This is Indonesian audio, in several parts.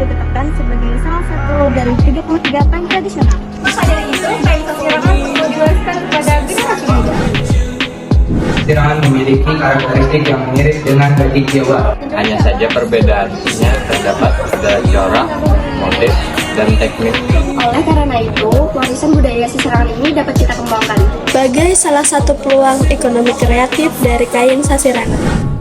ditetapkan sebagai salah satu dari 33 kain tradisional. Maka dari itu, kain sasirangan perlu dijelaskan kepada generasi muda. Sasirangan memiliki karakteristik yang mirip dengan batik Jawa. Hanya saja perbedaannya terdapat pada corak, motif, dan teknik. Oleh karena itu, warisan budaya sasirangan ini dapat kita kembangkan sebagai salah satu peluang ekonomi kreatif dari kain sasirangan.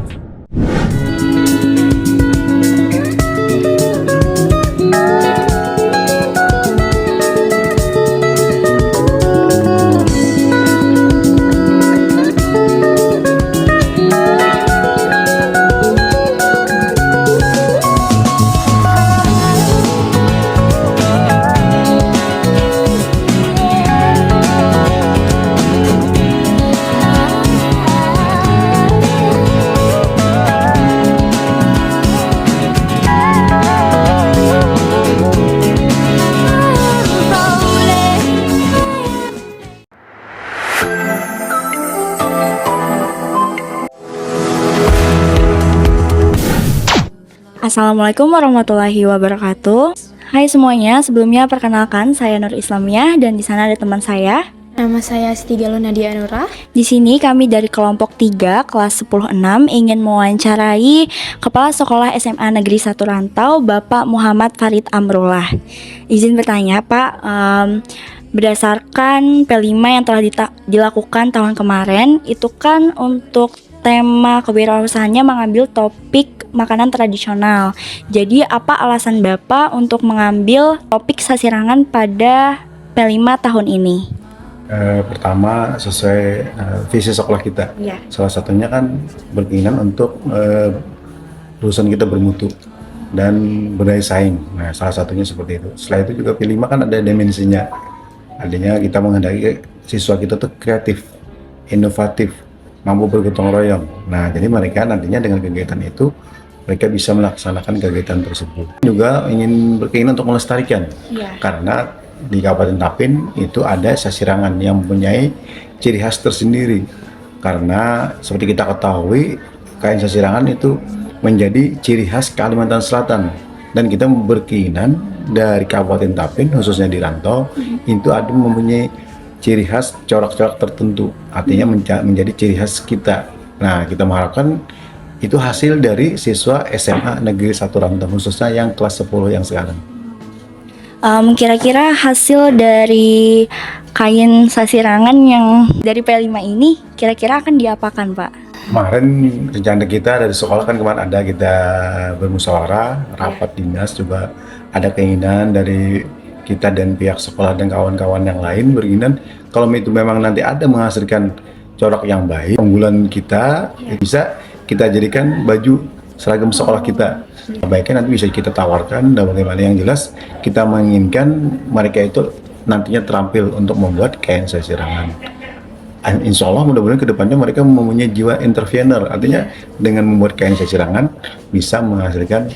Assalamualaikum warahmatullahi wabarakatuh. Hai semuanya, sebelumnya perkenalkan saya Nur Islamiyah dan di sana ada teman saya. Nama saya Siti Galuh Nadia Anura. Di sini kami dari kelompok 3 kelas 10-6 ingin mewawancarai Kepala Sekolah SMA Negeri 1 Rantau, Bapak Muhammad Farid Amrullah. Izin bertanya, Pak, berdasarkan P5 yang telah dilakukan tahun kemarin, itu kan untuk tema kewirausahaannya mengambil topik makanan tradisional. Jadi apa alasan Bapak untuk mengambil topik sasirangan pada P5 tahun ini? Pertama sesuai visi sekolah kita. Ya. Salah satunya kan berkeinginan untuk lulusan kita bermutu dan berdaya saing. Nah, salah satunya seperti itu. Setelah itu juga P5 kan ada dimensinya. Artinya kita menghendaki siswa kita tuh kreatif, inovatif, mampu bergotong royong. Nah, jadi mereka nantinya dengan kegiatan itu mereka bisa melaksanakan kegiatan tersebut. Juga ingin berkeinginan untuk melestarikan, karena di Kabupaten Tapin itu ada sasirangan yang mempunyai ciri khas tersendiri. Karena seperti kita ketahui, kain sasirangan itu menjadi ciri khas Kalimantan Selatan. Dan kita berkeinginan dari Kabupaten Tapin, khususnya di Rantau, itu ada mempunyai ciri khas corak-corak tertentu. Artinya menjadi ciri khas kita. Nah, kita mengharapkan itu hasil dari siswa SMA Negeri 1 Rantau, khususnya yang kelas 10 yang sekarang. Kira-kira hasil dari kain sasirangan yang dari P5 ini kira-kira akan diapakan, Pak? Kemarin rencana kita dari sekolah kan kemarin ada kita bermusyawarah, rapat dinas, juga ada keinginan dari kita dan pihak sekolah dan kawan-kawan yang lain berkeinginan kalau itu memang nanti ada menghasilkan corak yang baik, unggulan kita bisa kita jadikan baju seragam sekolah kita. Baiknya nanti bisa kita tawarkan dan bagaimana, yang jelas kita menginginkan mereka itu nantinya terampil untuk membuat kain sasirangan. Insya Allah mudah-mudahan kedepannya mereka mempunyai jiwa entrepreneur, artinya dengan membuat kain sasirangan bisa menghasilkan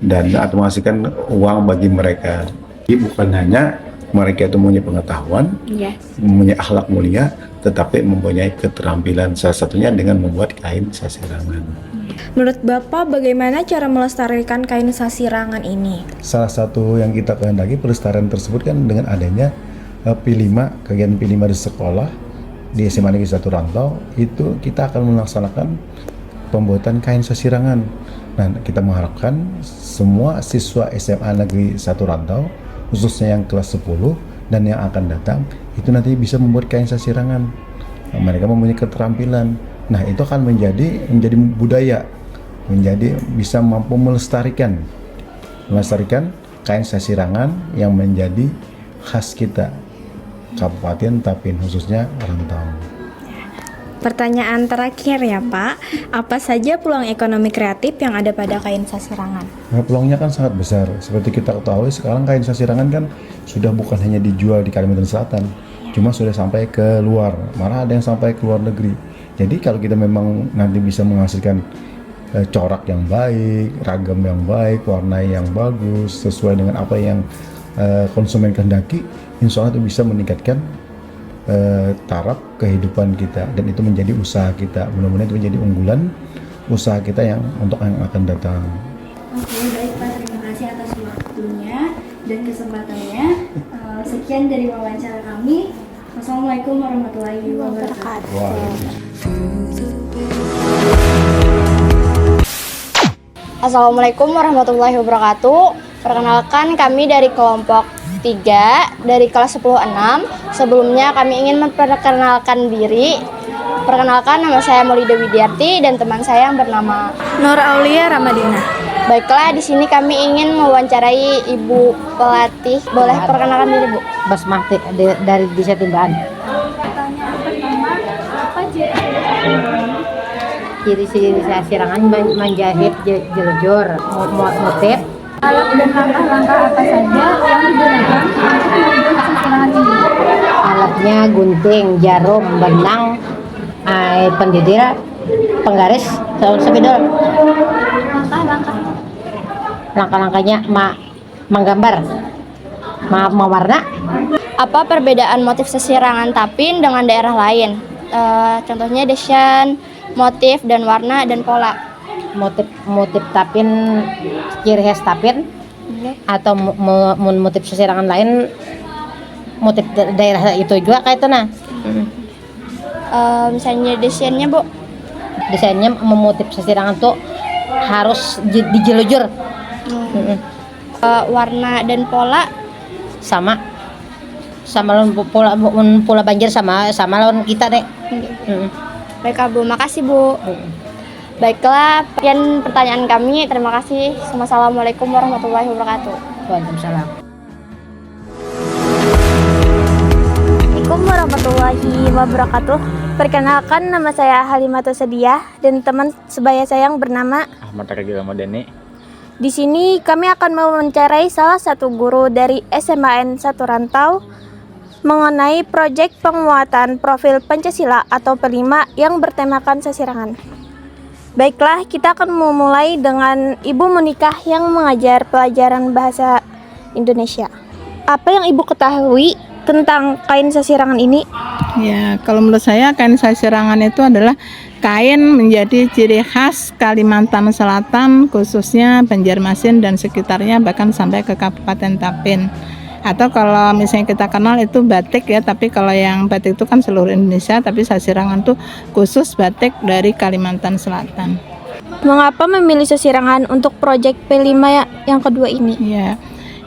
dana atau menghasilkan uang bagi mereka. Jadi bukan hanya mereka itu mempunyai pengetahuan, mempunyai akhlak mulia, tetapi mempunyai keterampilan, salah satunya dengan membuat kain sasirangan. Menurut Bapak, bagaimana cara melestarikan kain sasirangan ini? Salah satu yang kita kehendaki pelestarian tersebut kan dengan adanya P5, kegiatan P5 di sekolah di SMA Negeri 1 Rantau, itu kita akan melaksanakan pembuatan kain sasirangan. Nah, kita mengharapkan semua siswa SMA Negeri 1 Rantau, khususnya yang kelas 10 dan yang akan datang, itu nanti bisa membuat kain sasirangan. Nah, mereka mempunyai keterampilan. Nah, itu akan menjadi budaya, menjadi bisa mampu melestarikan kain sasirangan yang menjadi khas kita Kabupaten Tapin, khususnya Rantau. Pertanyaan terakhir ya Pak, apa saja peluang ekonomi kreatif yang ada pada kain sasirangan? Nah, peluangnya kan sangat besar. Seperti kita ketahui sekarang kain sasirangan kan sudah bukan hanya dijual di Kalimantan Selatan, cuma sudah sampai ke luar, malah ada yang sampai ke luar negeri. Jadi kalau kita memang nanti bisa menghasilkan corak yang baik, ragam yang baik, warna yang bagus, sesuai dengan apa yang konsumen kehendaki, insya Allah itu bisa meningkatkan taraf kehidupan kita, dan itu menjadi usaha kita. Mudah-mudahan itu menjadi unggulan usaha kita yang untuk yang akan datang. Oke, baik Pak, terima kasih atas waktunya dan kesempatannya. Sekian dari wawancara kami. Wassalamualaikum warahmatullahi wabarakatuh. Assalamualaikum warahmatullahi wabarakatuh. Perkenalkan, kami dari kelompok 3 dari kelas 10-6. Sebelumnya kami ingin memperkenalkan diri. Perkenalkan, nama saya Maulida Widiarti dan teman saya yang bernama Nur Aulia Ramadina. Baiklah, di sini kami ingin mewawancarai Ibu pelatih. Boleh perkenalkan diri, Bu? Basmati dari Desa Timbaan. Ciri-ciri sirangan menjahit jelujur, motif. Alat dan langkah-langkah apa saja yang digunakan untuk membuat sasirangan ini? Alatnya gunting, jarum, benang, pendidil, penggaris, spidol. Langkah-langkahnya menggambar, mewarna. Apa perbedaan motif sesirangan Tapin dengan daerah lain? Contohnya desain, motif, dan warna dan pola. Motif Tapin, ciri khas Tapin, atau motif sesirangan lain, motif daerah itu juga kayak itu nah. Misalnya desainnya, Bu? Desainnya motif sesirangan tuh harus dijelujur. Warna dan pola sama lawan pola banjir sama lawan kita deh. Baiklah, Bu, makasih, Bu. Baiklah, sekian pertanyaan kami. Terima kasih. Wassalamualaikum warahmatullahi wabarakatuh. Waalaikumsalam. Assalamualaikum warahmatullahi wabarakatuh. Perkenalkan, nama saya Halimatus Sediah dan teman sebaya saya yang bernama Ahmad Ragil Madani. Di sini kami akan mewawancarai salah satu guru dari SMAN 1 Rantau mengenai proyek penguatan profil Pancasila atau P5 yang bertemakan sesirangan. Baiklah, kita akan memulai dengan Ibu Monika yang mengajar pelajaran bahasa Indonesia. Apa yang Ibu ketahui tentang kain sesirangan ini? Ya, kalau menurut saya kain sesirangan itu adalah kain menjadi ciri khas Kalimantan Selatan, khususnya Banjarmasin dan sekitarnya, bahkan sampai ke Kabupaten Tapin. Atau kalau misalnya kita kenal itu batik ya, tapi kalau yang batik itu kan seluruh Indonesia, tapi sesirangan itu khusus batik dari Kalimantan Selatan. Mengapa memilih sesirangan untuk proyek P5 yang kedua ini?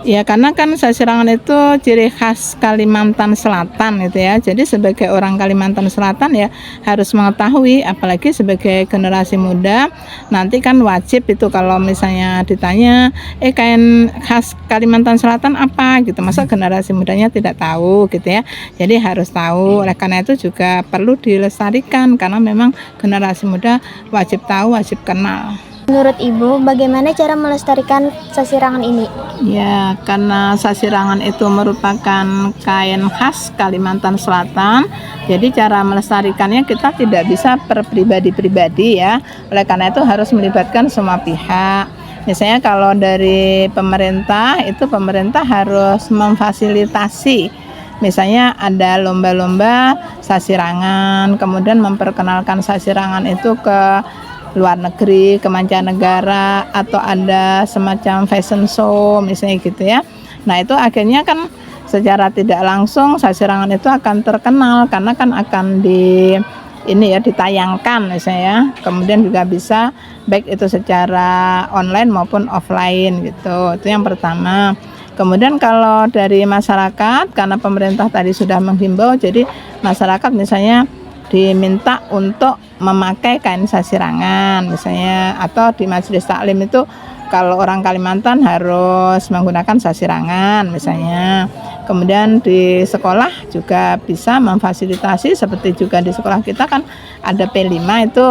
Ya, karena kan sesirangan itu ciri khas Kalimantan Selatan gitu ya. Jadi sebagai orang Kalimantan Selatan ya harus mengetahui, apalagi sebagai generasi muda nanti kan wajib itu kalau misalnya ditanya kain khas Kalimantan Selatan apa gitu. Masa generasi mudanya tidak tahu gitu ya. Jadi harus tahu. Oleh karena itu juga perlu dilestarikan karena memang generasi muda wajib tahu, wajib kenal. Menurut Ibu, bagaimana cara melestarikan sesirangan ini? Ya, karena sesirangan itu merupakan kain khas Kalimantan Selatan, jadi cara melestarikannya kita tidak bisa per pribadi-pribadi ya. Oleh karena itu harus melibatkan semua pihak. Misalnya kalau dari pemerintah, itu pemerintah harus memfasilitasi. Misalnya ada lomba-lomba sasirangan, kemudian memperkenalkan sasirangan itu ke luar negeri, ke mancanegara, atau ada semacam fashion show misalnya gitu ya. Nah itu akhirnya kan secara tidak langsung sasirangan itu akan terkenal karena kan akan ditayangkan misalnya ya. Kemudian juga bisa baik itu secara online maupun offline gitu. Itu yang pertama. Kemudian kalau dari masyarakat, karena pemerintah tadi sudah menghimbau, jadi masyarakat misalnya diminta untuk memakai kain sasirangan misalnya, atau di majelis taklim itu kalau orang Kalimantan harus menggunakan sasirangan misalnya. Kemudian di sekolah juga bisa memfasilitasi, seperti juga di sekolah kita kan ada P5 itu.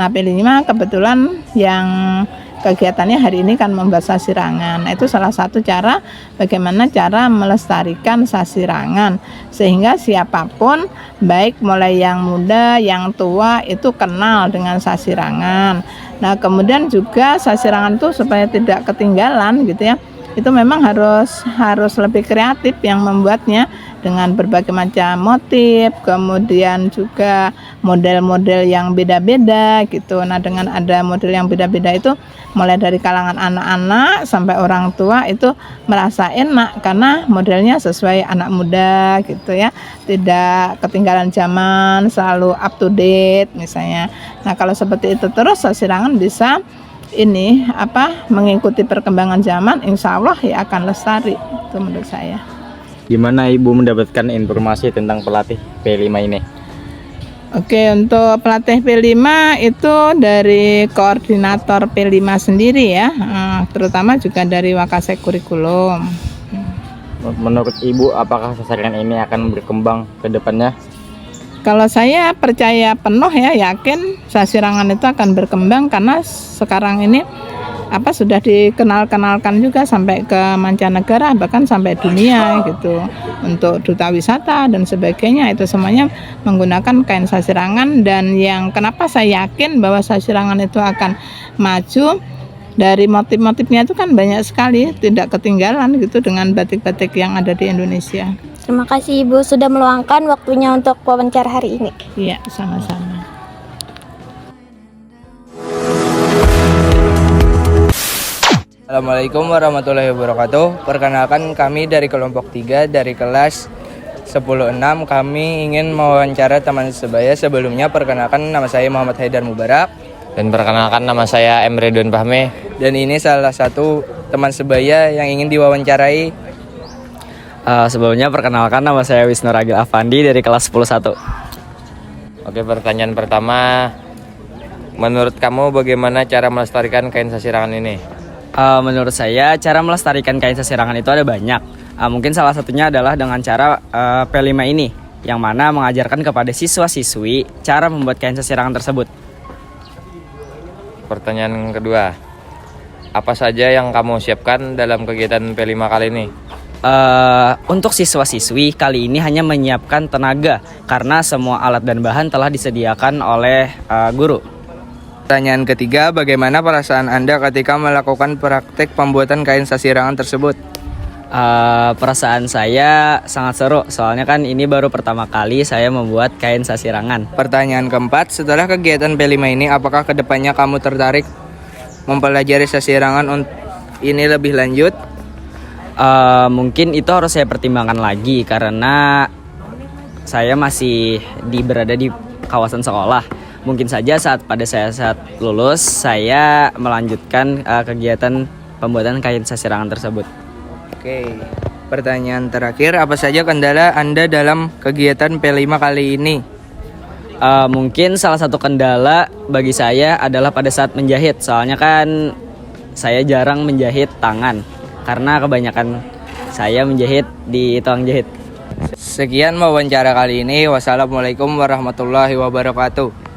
Nah P5 kebetulan yang kegiatannya hari ini kan membuat sasirangan. Nah, itu salah satu cara bagaimana cara melestarikan sasirangan sehingga siapapun baik mulai yang muda, yang tua itu kenal dengan sasirangan. Nah, kemudian juga sasirangan itu supaya tidak ketinggalan gitu ya. itu memang harus lebih kreatif yang membuatnya dengan berbagai macam motif, kemudian juga model-model yang beda-beda gitu. Nah, dengan ada model yang beda-beda itu mulai dari kalangan anak-anak sampai orang tua itu merasa enak karena modelnya sesuai anak muda gitu ya, tidak ketinggalan zaman, selalu up to date misalnya. Nah, kalau seperti itu terus Sasirangan bisa mengikuti perkembangan zaman, insya Allah ya akan lestari, itu menurut saya. Gimana Ibu mendapatkan informasi tentang pelatih P5 ini? Oke, untuk pelatih P5 itu dari koordinator P5 sendiri ya, terutama juga dari Wakasek Kurikulum. Menurut Ibu, apakah Sasirangan ini akan berkembang ke depannya? Kalau saya percaya penuh ya, yakin Sasirangan itu akan berkembang karena sekarang ini sudah dikenalkan juga sampai ke mancanegara, bahkan sampai dunia gitu, untuk duta wisata dan sebagainya. Itu semuanya menggunakan kain Sasirangan. Dan yang kenapa saya yakin bahwa Sasirangan itu akan maju, dari motif-motifnya itu kan banyak sekali, tidak ketinggalan gitu dengan batik-batik yang ada di Indonesia. Terima kasih Ibu sudah meluangkan waktunya untuk wawancara hari ini. Iya, sama-sama. Assalamualaikum warahmatullahi wabarakatuh. Perkenalkan, kami dari kelompok 3 dari kelas 10-6. Kami ingin mewawancara teman sebaya. Sebelumnya perkenalkan, nama saya Muhammad Haidar Mubarak. Dan perkenalkan, nama saya M. Ridwan Fahmi. Dan ini salah satu teman sebaya yang ingin diwawancarai. Sebelumnya perkenalkan, nama saya Wisnu Ragil Afandi dari kelas 10-1. Oke, pertanyaan pertama, menurut kamu bagaimana cara melestarikan kain Sasirangan ini? Menurut saya cara melestarikan kain Sasirangan itu ada banyak. Mungkin salah satunya adalah dengan cara P5 ini, yang mana mengajarkan kepada siswa-siswi cara membuat kain Sasirangan tersebut. Pertanyaan kedua, apa saja yang kamu siapkan dalam kegiatan P5 kali ini? Untuk siswa-siswi kali ini hanya menyiapkan tenaga karena semua alat dan bahan telah disediakan oleh guru. Pertanyaan ketiga, bagaimana perasaan Anda ketika melakukan praktek pembuatan kain Sasirangan tersebut? Perasaan saya sangat seru, soalnya kan ini baru pertama kali saya membuat kain Sasirangan. Pertanyaan keempat, setelah kegiatan P5 ini, apakah kedepannya kamu tertarik mempelajari Sasirangan ini lebih lanjut? Mungkin itu harus saya pertimbangkan lagi karena saya masih berada di kawasan sekolah. Mungkin saja pada saat lulus saya melanjutkan kegiatan pembuatan kain Sasirangan tersebut. Oke, pertanyaan terakhir, apa saja kendala Anda dalam kegiatan P5 kali ini? Mungkin salah satu kendala bagi saya adalah pada saat menjahit. Soalnya kan saya jarang menjahit tangan karena kebanyakan saya menjahit di tukang jahit. Sekian wawancara kali ini. Wassalamualaikum warahmatullahi wabarakatuh.